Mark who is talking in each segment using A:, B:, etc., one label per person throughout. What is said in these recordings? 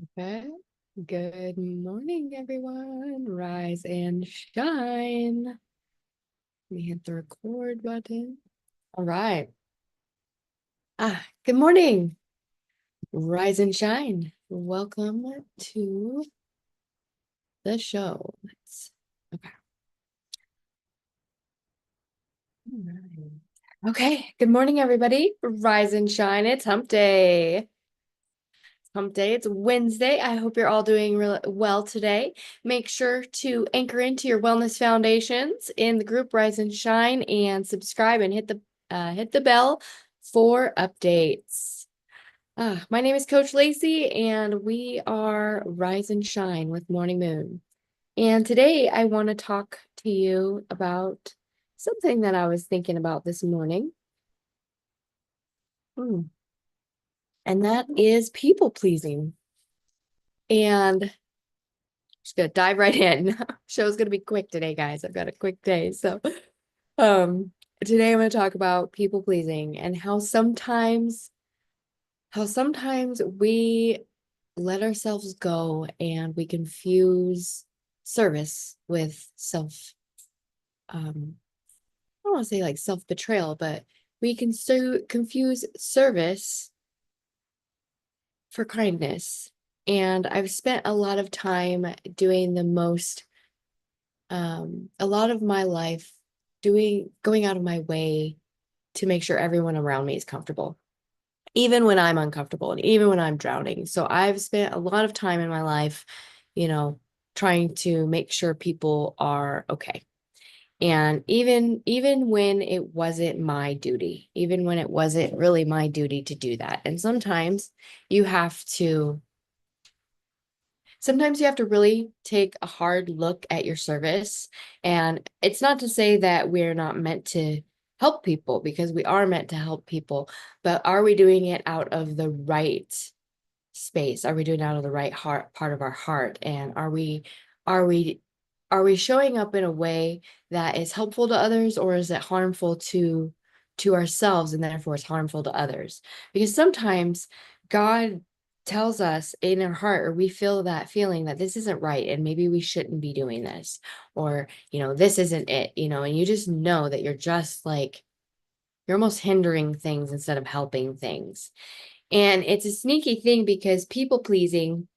A: Okay. Good morning, everyone. Rise and shine. Let me hit the record button. All right. Good morning. Rise and shine. Welcome to the show. Okay. All right. Okay. Good morning, everybody. Rise and shine. It's hump day. Hump day. It's Wednesday. I hope you're all doing really well today. Make sure to anchor into your wellness foundations in the group Rise and Shine and subscribe and hit the bell for updates. My name is Coach Lacy and we are Rise and Shine with Morning Moon. And today I want to talk to you about something that I was thinking about this morning. And that is people pleasing. And just gonna dive right in. Show's gonna be quick today, guys. I've got a quick day. So today I'm gonna talk about people pleasing and how sometimes we let ourselves go and we confuse service with I don't want to say like self-betrayal, but we can so confuse service for kindness. And I've spent a lot of time doing a lot of my life going out of my way to make sure everyone around me is comfortable, even when I'm uncomfortable and even when I'm drowning. So I've spent a lot of time in my life, you know, trying to make sure people are okay. And even when it wasn't my duty, even when it wasn't really my duty to do that. And you have to sometimes you have to really take a hard look at your service. And it's not to say that we're not meant to help people, because we are meant to help people, but are we doing it out of the right space? Are we doing it out of the right part of our heart? And are we are we showing up in a way that is helpful to others, or is it harmful to ourselves and therefore it's harmful to others? Because sometimes God tells us in our heart, or we feel that feeling that this isn't right and maybe we shouldn't be doing this, or this isn't it, and you just know that you're almost hindering things instead of helping things. And it's a sneaky thing, because people pleasing,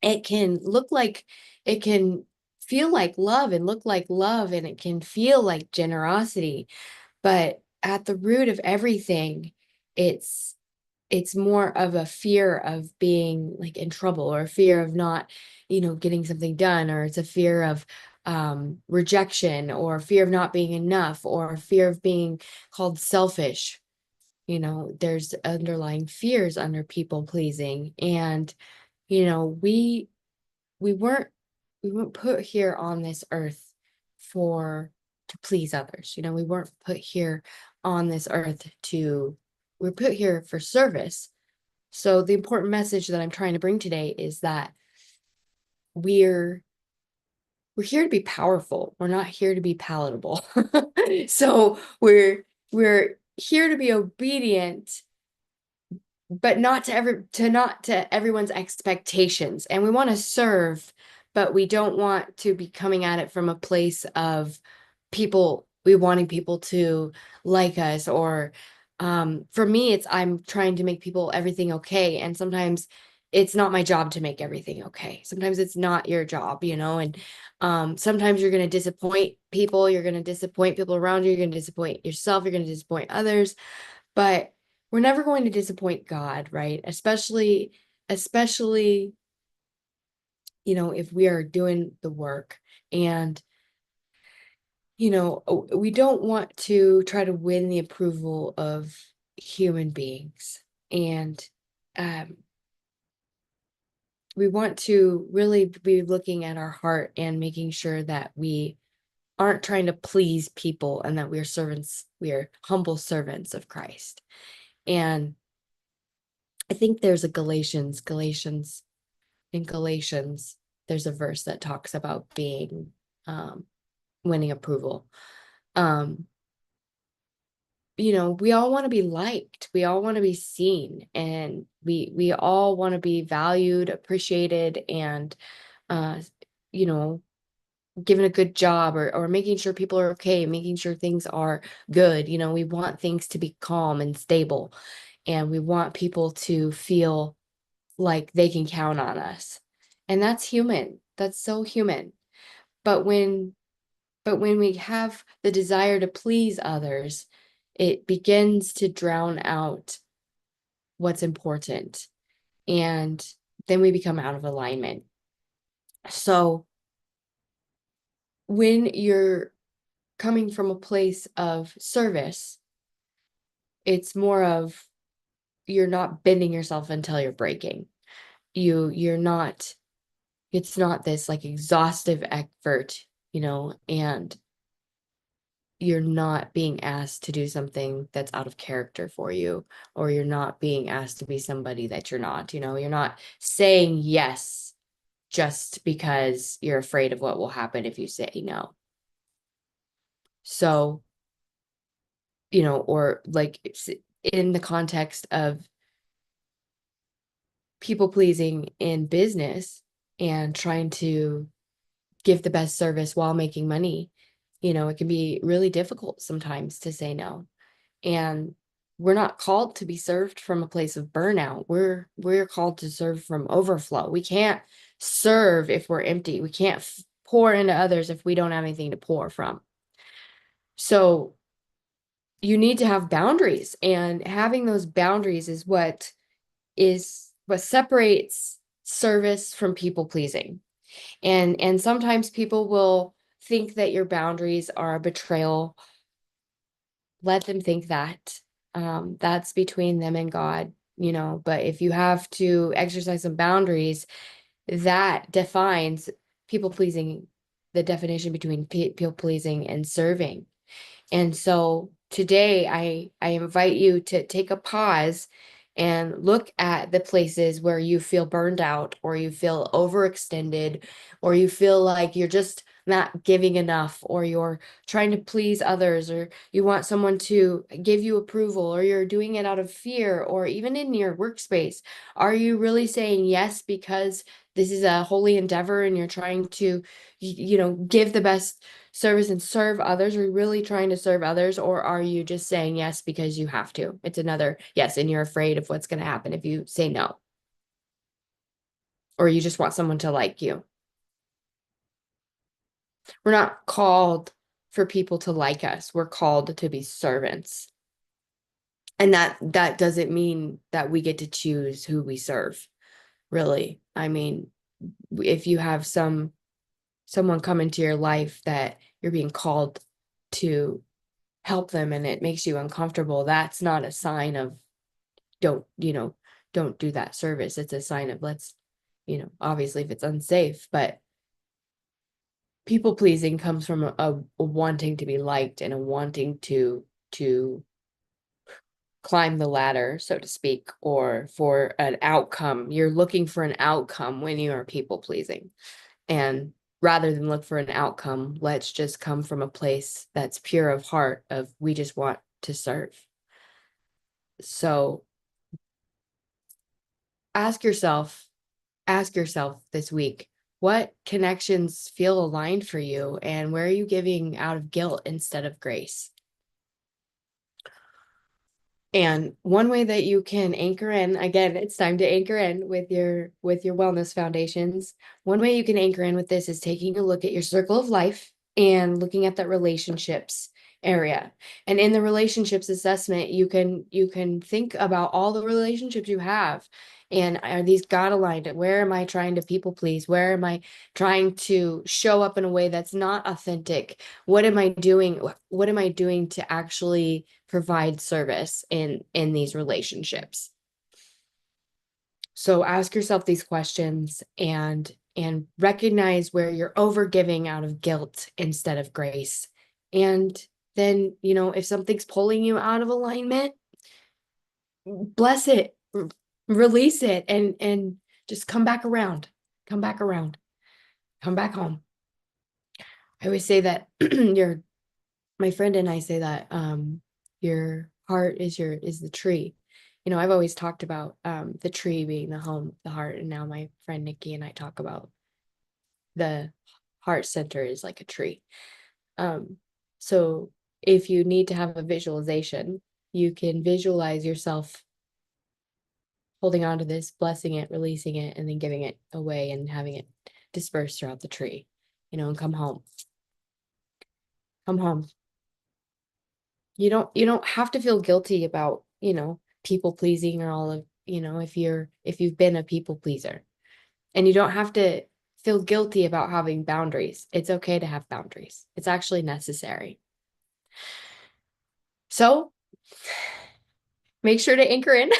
A: it can look like it can feel like love and look like love, and it can feel like generosity, but at the root of everything, it's it's more of a fear of being like in trouble, or a fear of not, getting something done, or it's a fear of rejection, or fear of not being enough, or fear of being called selfish. There's underlying fears under people pleasing. And you know we we weren't we weren't put here on this earth for to please others. We weren't put here on this earth to we're put here for service. So the important message that I'm trying to bring today is that we're we're here to be powerful. We're not here to be palatable. So we're here to be obedient, but not to everyone's expectations. And we want to serve, but we don't want to be coming at it from a place of we wanting people to like us, or for me, I'm trying to make people everything okay. And sometimes it's not my job to make everything okay. Sometimes it's not your job, and sometimes you're going to disappoint people. You're going to disappoint people around you. You're going to disappoint yourself. You're going to disappoint others. But we're never going to disappoint God, right? Especially, if we are doing the work. And, we don't want to try to win the approval of human beings. And um, we want to really be looking at our heart and making sure that we aren't trying to please people, and that we are humble servants of Christ. And I think there's a in Galatians, there's a verse that talks about being winning approval. Um, we all want to be liked. We all want to be seen, and we all want to be valued, appreciated, and uh, you know, given a good job, or making sure people are okay, making sure things are good. We want things to be calm and stable, and we want people to feel like they can count on us. And that's human. That's so human. But when we have the desire to please others, it begins to drown out what's important. And then we become out of alignment. So when you're coming from a place of service, it's more of, you're not bending yourself until you're breaking. You're not, it's not this like exhaustive effort, and you're not being asked to do something that's out of character for you, or you're not being asked to be somebody that you're not. You're not saying yes just because you're afraid of what will happen if you say no. So, or like in the context of people pleasing in business and trying to give the best service while making money, it can be really difficult sometimes to say no. And we're not called to be served from a place of burnout. We're called to serve from overflow. We can't serve if we're empty. We can't pour into others if we don't have anything to pour from. So you need to have boundaries, and having those boundaries is what separates service from people pleasing. And sometimes people will think that your boundaries are a betrayal. Let them think that. That's between them and God, but if you have to exercise some boundaries, that defines people pleasing, the definition between people pleasing and serving. And so today I invite you to take a pause and look at the places where you feel burned out, or you feel overextended, or you feel like you're just not giving enough, or you're trying to please others, or you want someone to give you approval, or you're doing it out of fear, or even in your workspace. Are you really saying yes because this is a holy endeavor and you're trying to, give the best service and serve others? Are you really trying to serve others, or are you just saying yes because you have to? It's another yes, and you're afraid of what's going to happen if you say no, or you just want someone to like you. We're not called for people to like us. We're called to be servants. And that doesn't mean that we get to choose who we serve, really. I mean, if you have someone come into your life that you're being called to help them and it makes you uncomfortable, that's not a sign of don't, don't do that service. It's a sign of let's, obviously if it's unsafe, but people pleasing comes from a wanting to be liked, and a wanting to climb the ladder, so to speak, or for an outcome. You're looking for an outcome when you are people pleasing. And rather than look for an outcome, let's just come from a place that's pure of heart, of we just want to serve. So ask yourself, this week, what connections feel aligned for you, and where are you giving out of guilt instead of grace? And one way that you can anchor in, again, it's time to anchor in with your wellness foundations. One way you can anchor in with this is taking a look at your circle of life and looking at that relationships area. And in the relationships assessment, you can think about all the relationships you have, and are these God aligned? Where am I trying to people please? Where am I trying to show up in a way that's not authentic? What am I doing? What am I doing to actually provide service in these relationships? So ask yourself these questions, and recognize where you're overgiving out of guilt instead of grace. And then, if something's pulling you out of alignment, bless it, release it, and just come back around, come back around, come back home. I always say that my friend and I say that Your heart is the tree. I've always talked about the tree being the home, the heart, and now my friend Nikki and I talk about the heart center is like a tree. So if you need to have a visualization, you can visualize yourself holding on to this, blessing it, releasing it, and then giving it away and having it disperse throughout the tree, and come home. Come home. You don't have to feel guilty about, people pleasing or all of, if you've been a people pleaser. And you don't have to feel guilty about having boundaries. It's okay to have boundaries. It's actually necessary. So make sure to anchor in.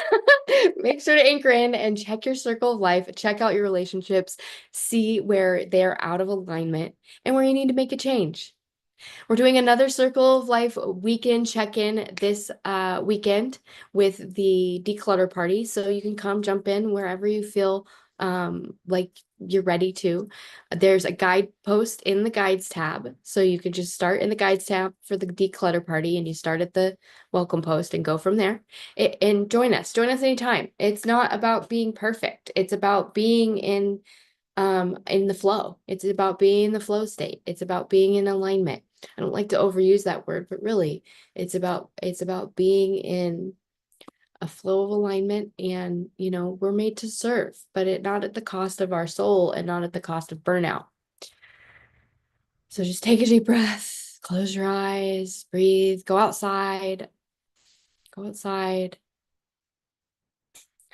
A: Make sure to anchor in and check your circle of life, check out your relationships, see where they're out of alignment and where you need to make a change. We're doing another Circle of Life weekend check-in this weekend with the declutter party. So you can come jump in wherever you feel like you're ready to. There's a guide post in the guides tab. So you can just start in the guides tab for the declutter party and you start at the welcome post and go from there. And join us. Join us anytime. It's not about being perfect. It's about being in the flow. It's about being in the flow state. It's about being in alignment. I don't like to overuse that word, but really it's about being in a flow of alignment. And we're made to serve, but not at the cost of our soul and not at the cost of burnout. So just take a deep breath, close your eyes, breathe, go outside.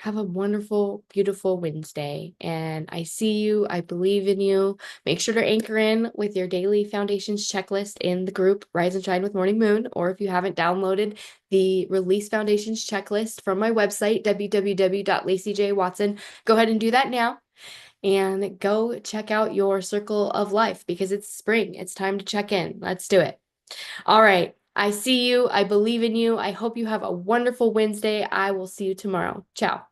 A: Have a wonderful, beautiful Wednesday. And I see you. I believe in you. Make sure to anchor in with your daily foundations checklist in the group Rise and Shine with Morning Moon. Or if you haven't downloaded the Release Foundations checklist from my website, www.lacyjwatson, go ahead and do that now. And go check out your circle of life because it's spring. It's time to check in. Let's do it. All right. I see you. I believe in you. I hope you have a wonderful Wednesday. I will see you tomorrow. Ciao.